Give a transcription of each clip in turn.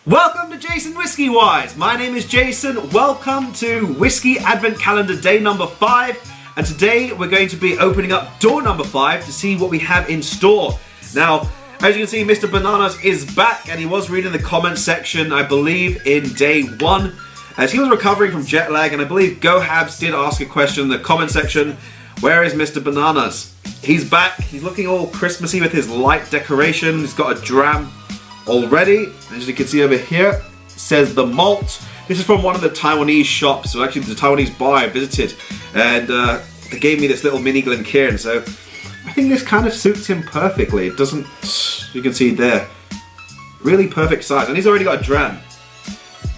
Welcome to JasonWhiskyWise. My name is Jason. Welcome to Whisky Advent Calendar day number 5. And today we're going to be opening up door number 5 to see what we have in store. Now, as you can see, Mr. Bananas is back and he was reading the comments section, I believe, in day 1. As he was recovering from jet lag, and I believe GoHabs did ask a question in the comment section, where is Mr. Bananas? He's back. He's looking all Christmassy with his light decoration. He's got a dram already. As you can see over here, it says the malt. This is from one of the Taiwanese shops, so actually the Taiwanese bar I visited, and they gave me this little mini Glencairn, so I think this kind of suits him perfectly. It doesn't, you can see there, really perfect size, and he's already got a dram.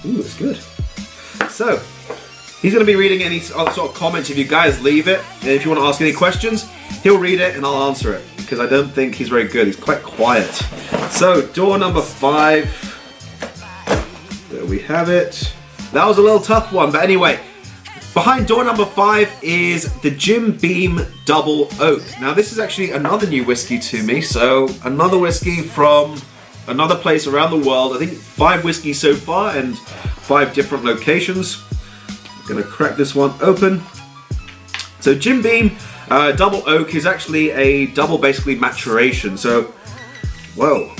Ooh, it's good. So, he's going to be reading any sort of comments if you guys leave it, and if you want to ask any questions, he'll read it and I'll answer it, because I don't think he's very good. He's quite quiet. So, door number 5. There we have it. That was a little tough one, but anyway, behind door number 5 is the Jim Beam Double Oak. Now, this is actually another new whiskey to me, so another whiskey from another place around the world. I think 5 whiskeys so far and 5 different locations. I'm gonna crack this one open. So Jim Beam Double Oak is actually a double basically maturation. So, whoa.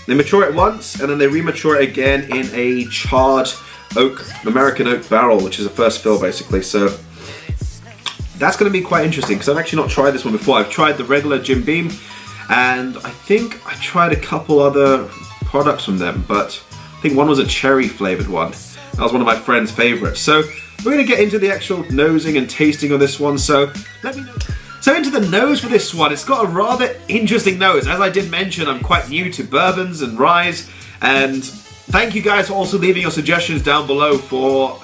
They mature it once and then they remature it again in a charred oak, American oak barrel, which is a first fill basically. So that's gonna be quite interesting because I've actually not tried this one before. I've tried the regular Jim Beam and I think I tried a couple other products from them, but I think one was a cherry flavored one. That was one of my friend's favorites. So we're going to get into the actual nosing and tasting of this one, so let me know. So into the nose for this one, it's got a rather interesting nose. As I did mention, I'm quite new to bourbons and ryes, and thank you guys for also leaving your suggestions down below for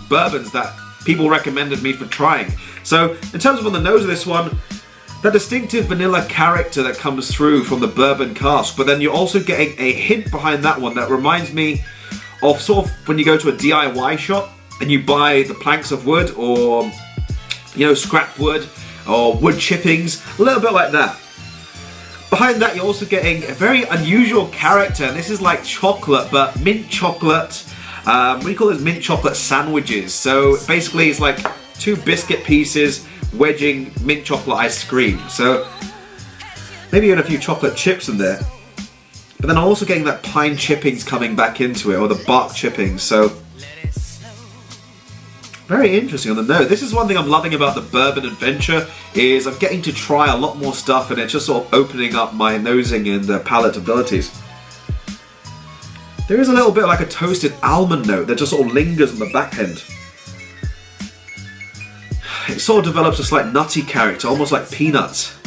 bourbons that people recommended me for trying. So in terms of on the nose of this one, that distinctive vanilla character that comes through from the bourbon cask, but then you're also getting a hint behind that one that reminds me of sort of when you go to a DIY shop and you buy the planks of wood or, you know, scrap wood or wood chippings, a little bit like that. Behind that you're also getting a very unusual character, and this is like chocolate, but mint chocolate, what do you call those mint chocolate sandwiches? So basically it's like 2 biscuit pieces wedging mint chocolate ice cream. So maybe even a few chocolate chips in there. But then I'm also getting that pine chippings coming back into it, or the bark chippings, so very interesting on the nose. This is one thing I'm loving about the bourbon adventure, is I'm getting to try a lot more stuff and it's just sort of opening up my nosing and palate abilities. There is a little bit like a toasted almond note that just sort of lingers on the back end. It sort of develops a slight nutty character, almost like peanuts.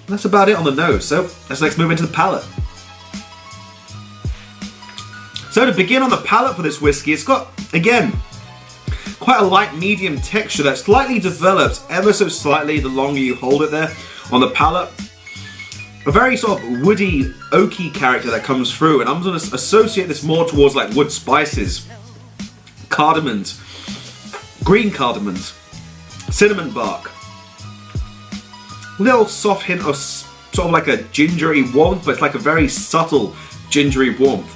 That's about it on the nose, so let's next move into the palate. So to begin on the palate for this whiskey, it's got, again, quite a light medium texture that slightly develops ever so slightly the longer you hold it there on the palate. A very sort of woody, oaky character that comes through, and I'm going to associate this more towards like wood spices, cardamoms, green cardamoms, cinnamon bark. Little soft hint of sort of like a gingery warmth, but it's like a very subtle gingery warmth.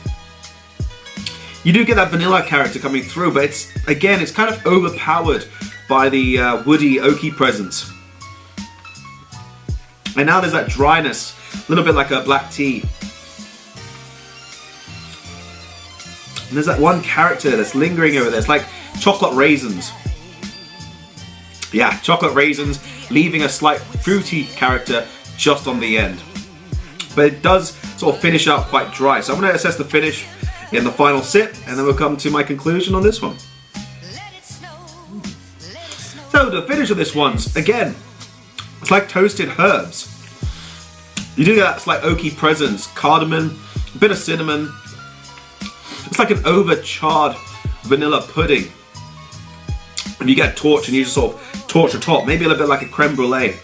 You do get that vanilla character coming through, but it's, again, it's kind of overpowered by the woody, oaky presence. And now there's that dryness, a little bit like a black tea. And there's that one character that's lingering over there. It's like chocolate raisins. Yeah, chocolate raisins, leaving a slight fruity character just on the end. But it does sort of finish out quite dry. So I'm going to assess the finish in the final sip, and then we'll come to my conclusion on this one. So the finish of this one's, again, it's like toasted herbs. You do get that slight oaky presence, cardamom, a bit of cinnamon. It's like an over-charred vanilla pudding. And you get a torch and you just sort of torch the top, maybe a little bit like a creme brulee.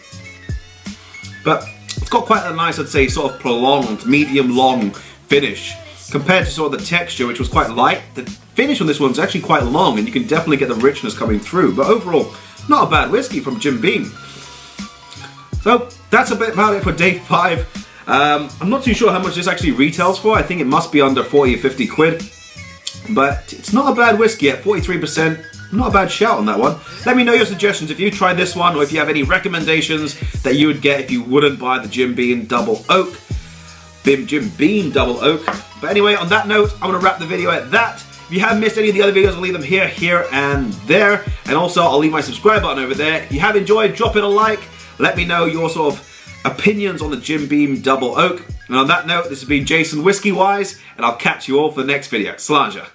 But it's got quite a nice, I'd say, sort of prolonged, medium-long finish. Compared to sort of the texture, which was quite light, the finish on this one's actually quite long, and you can definitely get the richness coming through. But overall, not a bad whiskey from Jim Beam. So that's a bit about it for day 5. I'm not too sure how much this actually retails for. I think it must be under 40 or 50 quid. But it's not a bad whiskey at 43%. Not a bad shout on that one. Let me know your suggestions if you tried this one, or if you have any recommendations that you would get if you wouldn't buy the Jim Beam Double Oak. Jim Beam Double Oak. But anyway, on that note, I'm going to wrap the video at that. If you have missed any of the other videos, I'll leave them here, here, and there. And also, I'll leave my subscribe button over there. If you have enjoyed, drop it a like. Let me know your sort of opinions on the Jim Beam Double Oak. And on that note, this has been JasonWhiskyWise, and I'll catch you all for the next video. Slàinte.